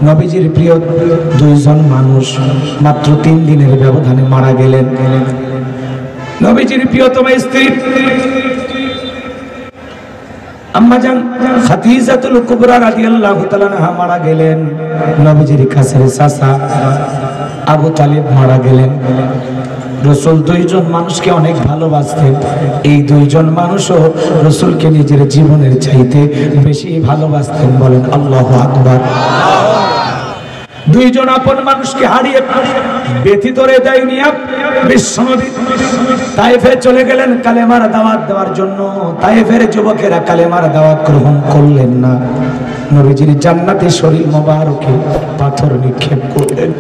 নবীজির প্রিয় দুইজন মানুষ মাত্র 3 দিনের ব্যবধানে মারা গেলেন। নবীজির প্রিয়তমা স্ত্রী আম্মাজান খাদিজাতুল কুবরা রাদিয়াল্লাহু তাআলা আনহা মারা গেলেন। নবীজির কাছের চাচা আবু তালিব মারা গেলেন। রাসূল দুইজন মানুষকে অনেক ভালোবাসতেন। এই দুইজন মানুষও রাসূলকে নিজের জীবনের চাইতে বেশি ভালোবাসতেন। বলেন আল্লাহু আকবার। দুইজন আপন মানুষকে হারিয়ে ব্যথিত হৃদয় নিয়ে বিশ্বনবী তায়েফে চলে গেলেন কালেমার দাওয়াত দেওয়ার জন্য। তায়েফের যুবকেরা কালেমার দাওয়াত গ্রহণ করলেন না। নবীজির জান্নাতি শরীর মোবারকে পাথর নিক্ষেপ করলেন।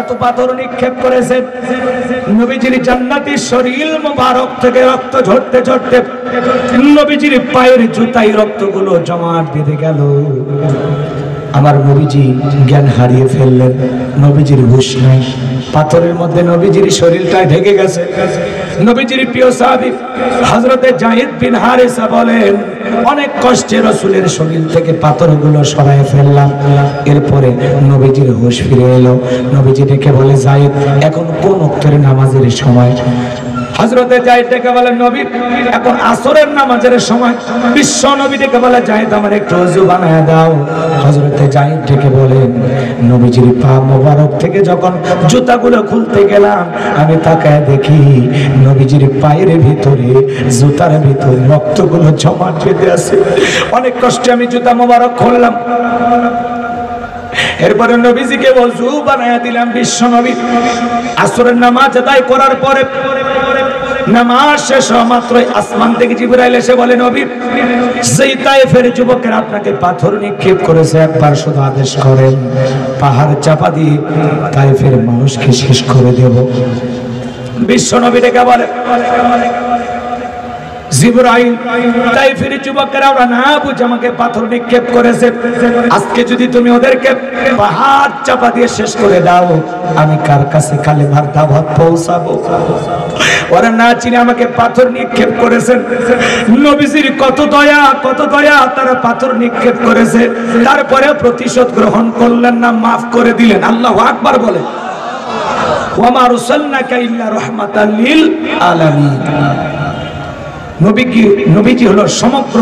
এত পাথর নিক্ষেপ করেছেন, নবীজির জান্নাতি শরীর মোবারক থেকে রক্ত ঝরতে ঝরতে নবীজির পায়ের জুতায় রক্তগুলো জমাট বেঁধে গেল। আমার নবীজি জ্ঞান হারিয়ে ফেললেন। নবীজির হুঁশ নাই। পাথরের মধ্যে নবীজির শরীরটা ঢেকে গেছে। নবীজির প্রিয় সাহাবী হযরতে যায়েদ বিন হারিসা বলেন, অনেক কষ্টে রাসূলের শরীর থেকে পাথরগুলো সরায় ফেললাম। এরপরে নবীজির হুঁশ ফিরে এলো। নবীজি ডেকে বলে, যায়েদ এখন কোন ওয়াক্তের নামাজের সময়? হযরতে যায়েদ ডেকে বলেন, নবী এখন আসরের নামাজের সময়। বিশ্ব নবী ডেকে বলে, যায়েদ আমার একটু ওযু বানায় দাও। হযরতে যায়েদ ডেকে বলেন, নবীজির পা মোবারক থেকে যখন জুতাগুলো খুলতে গেলাম, আমি তাকায় দেখি নবীজির পায়ের ভিতরে জুতার ভিতরে রক্তগুলো জমাট বেঁধে আছে। অনেক কষ্টে আমি জুতা মোবারক খুললাম। এরপরে নবীজিকে ওযু বানায়া দিলাম। বিশ্ব নবী আসরের নামাজ আদায় করার পরে নামাজ শেষ হওয়া মাত্রই আসমান থেকে জিবরাইল এসে বলে, নবী যেই তায়েফের যুবকেরা আপনাকে পাথর নিক্ষেপ করেছে, একবার শুধু আদেশ করেন, পাহাড় চাপা দিয়ে তায়েফের মানুষকে শেষ করে দেব। বিশ্ব নবী ডেকে বলে, জিবরাইল তায়েফের যুবকেরা ওরা না বুঝে আমাকে পাথর নিক্ষেপ করেছে, আজকে যদি তুমি ওদেরকে পাহাড় চাপা দিয়ে শেষ করে দাও, আমি কার কাছে কালেমার দাওয়াত পৌঁছাবো? ওরা না চিনে আমাকে পাথর নিক্ষেপ করেছেন। নবীজির কত দয়া, কত দয়া, তারা পাথর নিক্ষেপ করেছে, তারপরে প্রতিশোধ গ্রহণ করলেন না, মাফ করে দিলেন। আল্লাহু আকবার বলে। ওয়া মা আরসালনাকা ইল্লা রাহমাতাল লিল আলামিন। নবীজি হলো সমগ্র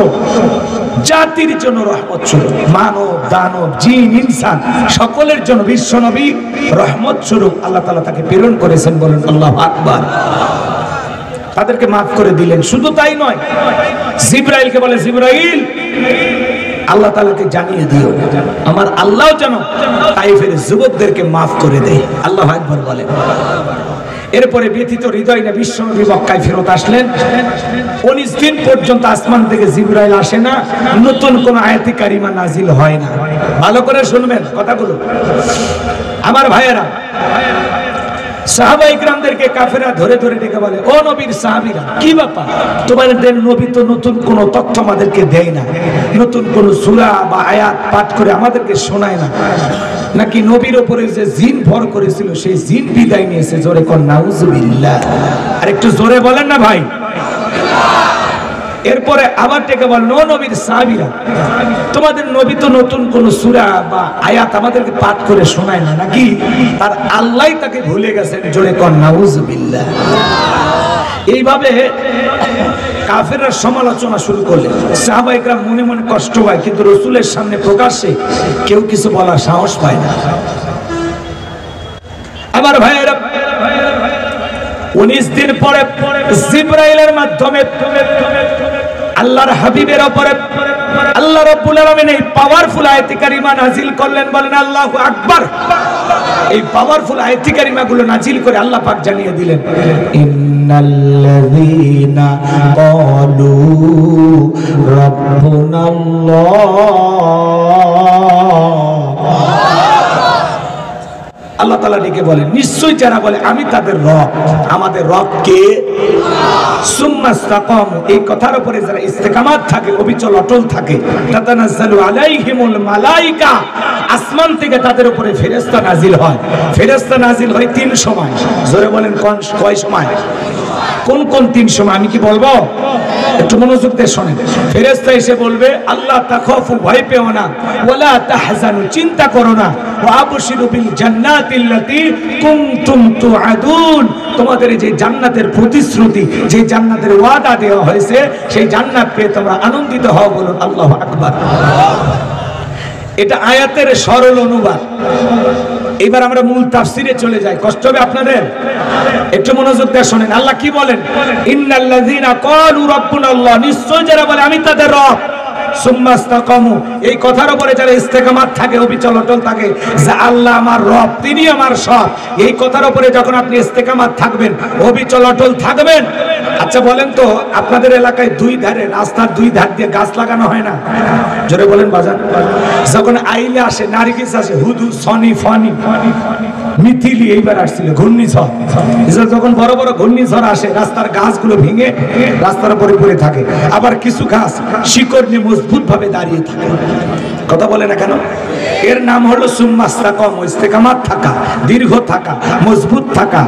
জাতির জন্য রহমত স্বরূপ। মানব দানব জিন ইনসান সকলের জন্য বিশ্ব নবী রহমত স্বরূপ আল্লাহ তাআলা তাকে প্রেরণ করেছেন। বলেন আল্লাহু আকবার। তাদেরকে মাফ করে দিলেন। শুধু তাই নয়, জিবরাইলকে বলে, জিবরাইল আল্লাহ তাআলাকে জানিয়ে দিও আমার আল্লাহ যেন তায়েফের যুবকদেরকে মাফ করে দেয়। আল্লাহু আকবার বলেন। এরপরে ব্যথিত হৃদয় নিয়ে বিশ্বনবী মক্কায় ফেরত আসলেন। 19 দিন পর্যন্ত আসমান থেকে জিবরাইল আসে না, নতুন কোন আয়াতে কারিমা নাজিল হয় না। ভালো করে শুনবেন কথাগুলো আমার ভাইয়েরা। সাহাবায়ে কিরামদেরকে কাফেররা ধরে ধরে ডেকে বলে, ও নবীর সাহাবীরা, কি ব্যাপার তোমাদের নবী তো নতুন কোন তথ্য আমাদেরকে দেয় না, নতুন কোন সূরা বা আয়াত পাঠ করে আমাদেরকে শোনায় না, নাকি নবীর উপরে যে জিন ভর করেছিল সেই জিন বিদায় নিয়েছে? জোরে কোন নাউজুবিল্লাহ। আর একটু জোরে বলেন না ভাই। এরপরে আবার ডেকে বলেন, ও নবীর সাহাবীরা, তোমাদের নবী তো নতুন কোন সূরা বা আয়াত আমাদেরকে পাঠ করে শোনায় না, নাকি তার আল্লাহ তাকে ভুলে গেছেন? জোরে কোন নাউজুবিল্লাহ। এইভাবে কাফেররা সমালোচনা শুরু করলেন। সাহাবায়ে কেরাম মনে মনে কষ্ট পায়, কিন্তু রাসূলের সামনে প্রকাশ্যে কেউ কিছু বলার সাহস পায় না। আমার ভাইয়েরা, 19 দিন পরে জিবরাইলের মাধ্যমে আল্লাহর হাবিবের উপরে আল্লাহ রাব্বুল আলামিন এই পাওয়ারফুল আয়াতে কারিমা নাজিল করলেন। বলেন আল্লাহু আকবার। এই পাওয়ারফুল আয়াতে কারিমা গুলো নাজিল করে আল্লাহ পাক জানিয়ে দিলেন, ইন্নাল্লাযীনা ক্বালু রাব্বুনাল্লাহ। আল্লাহ তাআলা ডেকে বলেন, নিশ্চয়ই যারা বলে আমি তাদের রব, আমাদের রব কে? সুম্মাস্তাকামু, এই কথার উপরে যারা ইস্তেকামাত থাকে, অবিচল অটল থাকে, তাতানাজ্জালু আলাইহিমুল মালায়েকা, আসমান থেকে তাদের উপরে ফেরেশতা নাজিল হয়। ফেরেশতা নাজিল হয় 3 সময়। জোরে বলেন কয় সময়? কোন কোন 3 সময় আমি কি বলবো? একটু মনোযোগ দিয়ে শোনেন। ফেরেশতা এসে বলবে আল্লাহ তাখাফু, ভয় পেও না, ওয়ালা তাহজানু, চিন্তা করো না, ওয়া আবশিরু বিল জান্নাতিল্লাতী কুনতুম তুআদুন, তোমাদের যে জান্নাতের প্রতিশ্রুতি, যে জান্নাতের ওয়াদা দেওয়া হয়েছে, সেই জান্নাত পেয়ে তোমরা আনন্দিত হও। বলুন আল্লাহু আকবার। এটা আয়াতের সরল অনুবাদ। এবার আমরা মূল তাফসিরে চলে যাই, কষ্ট হবে আপনাদের, একটু মনোযোগ দিয়ে শুনেন। আল্লাহ কি বলেন? ইন্নাল্লাযীনা ক্বালু রাব্বুনাল্লাহ, নিশ্চয় যারা বলে আমি তাদের রব, সুম্মা ইসতাকামু, এই কথার উপরে যারা ইস্তেকামাত থাকে, অবিচল অটল থাকে যে আল্লাহ আমার রব, তিনি আমার সব, এই কথার উপরে যখন আপনি ইস্তেকামাত থাকবেন, অবিচল অটল থাকবেন। আচ্ছা বলেন তো, আপনাদের এলাকায় দুই ধারে, রাস্তার দুই ধার দিয়ে গাছ লাগানো হয় না? জোরে বলেন বাজান। যখন আইলে আসে, নারকেল আসে, হুদু, সনি, ফনি, মিথিলি, এইবার আসছিল ঘূর্ণিঝড়, যখন বড় বড় ঘূর্ণিঝড় আসে, রাস্তার গাছগুলো ভেঙে রাস্তার উপরে পড়ে থাকে। আবার কিছু গাছ শিকড় নিয়ে মজবুত ভাবে দাঁড়িয়ে থাকে। কথা বলে না কেন? এর নাম হলো সুম্মা ইসতাকামু, ইস্তেকামাত থাকা, দীর্ঘ থাকা, মজবুত থাকা।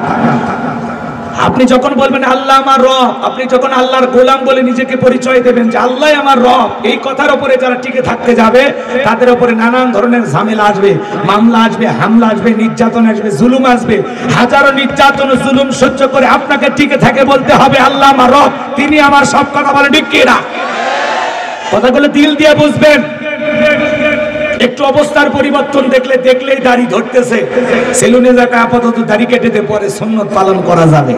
আপনি যখন বলবেন আল্লাহ আমার রব, আপনি যখন আল্লাহর গোলাম বলে নিজেকে পরিচয় দেবেন যে আল্লাহ আমার রব, এই কথার উপরে যারা টিকে থাকতে যাবে, তাদের উপরে নানান ধরনের ঝামেলা আসবে, মামলা আসবে, হামলা আসবে, নির্যাতন আসবে, জুলুম আসবে। হাজারো নির্যাতন ও জুলুম সহ্য করে আপনাকে টিকে থাকে বলতে হবে আল্লাহ আমার রব, তিনি আমার সব। কথা বলে ঠিক কি না? কথাগুলো দিল দিয়ে বুঝবেন। একটু অবস্থার পরিবর্তন দেখলেই দাড়ি ধরতেছে, সেলুনে যাকে আপাতত দাড়ি কেটে দিয়ে পরে সুন্নত পালন করা যাবে,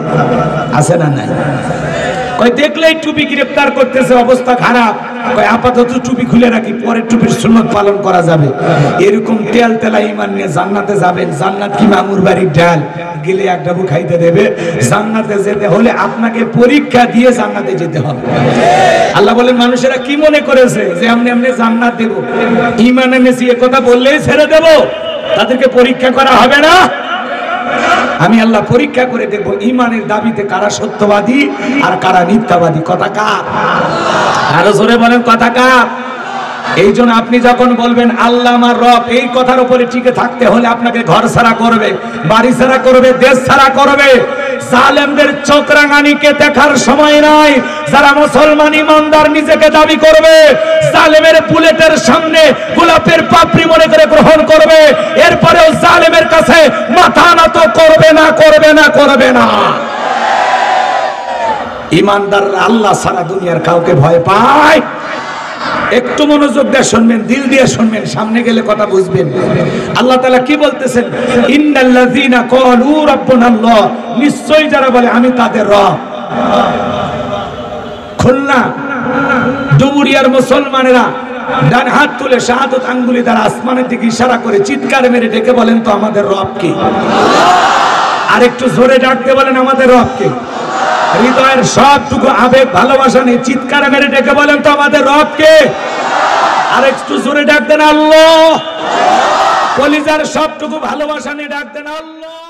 আছে না নাই? কই দেখলেই টুপি গ্রেফতার করতেছে, অবস্থা খারাপ, কই আপাতত টুপি খুলে রাখি, পরে টুপির সুন্নত পালন করা যাবে। এরকম তেল তেলা ঈমান নিয়ে জান্নাতে যাবেন। জান্নাত কি মামুর বাড়ির ডাল, গেলে এক ডাবু খাইতে দেবে? জান্নাতে যেতে হলে আপনাকে পরীক্ষা দিয়ে জান্নাতে যেতে হবে। আল্লাহ বলেন মানুষেরা কি মনে করেছে যে এমনি এমনি জান্নাত দেব, ঈমান এনেছি এ কথা বললেই ছেড়ে দেব? তাদেরকে পরীক্ষা করা হবে না? আমি আল্লাহ পরীক্ষা করে দেখব ঈমানের দাবিতে কারা সত্যবাদী আর কারা মিথ্যাবাদী। কথা কার? আরো জোরে বলেন, কথা কার? এই জন্য আপনি যখন বলবেন আল্লাহ আমার রব, এই কথার উপরে টিকে থাকতে হলে আপনাকে ঘর ছাড়া করবে, বাড়ি ছাড়া করবে, দেশ ছাড়া করবে। জালেমদের চোখ রাঙানিকে দেখার সময় নাই। যারা মুসলমান ইমানদার নিজেকে দাবি করবে, জালেমের বুলেটের সামনে গোলাপের পাপড়ি মনে করে গ্রহণ করবে, এরপরেও জালেমের কাছে মাথা নত করবে না, করবে না, করবে না। ইমানদাররা আল্লাহ ছাড়া দুনিয়ার কাউকে ভয় পায়। একটু মনোযোগ দিয়ে শুনবেন, দিল দিয়ে শুনবেন, সামনে গেলে কথা বুঝবেন। আল্লাহ তাআলা কি বলতেছেন? ইন্নাল্লাযীনা ক্বালু রাব্বুনাল্লাহ, নিশ্চয়ই যারা বলে আমি তাদের রব। খুলনা ডুমুরিয়ার মুসলমানেরা ডান হাত তুলে শাহাদাত আঙ্গুলি দ্বারা আসমানের দিকে ইশারা করে চিৎকার মেরে ডেকে বলেন তো আমাদের রব কে? আর একটু জোরে ডাকতে বলেন আমাদের রব কে? হৃদয়ের সবটুকু আবেগ ভালোবাসা নিয়ে চিৎকার মেরে ডেকে বলেন তো আমাদের রব কে? আর একটু জোরে ডাক দেন আল্লাহ। কলিজার সবটুকু ভালোবাসা নিয়ে ডাক দেন আল্লাহ।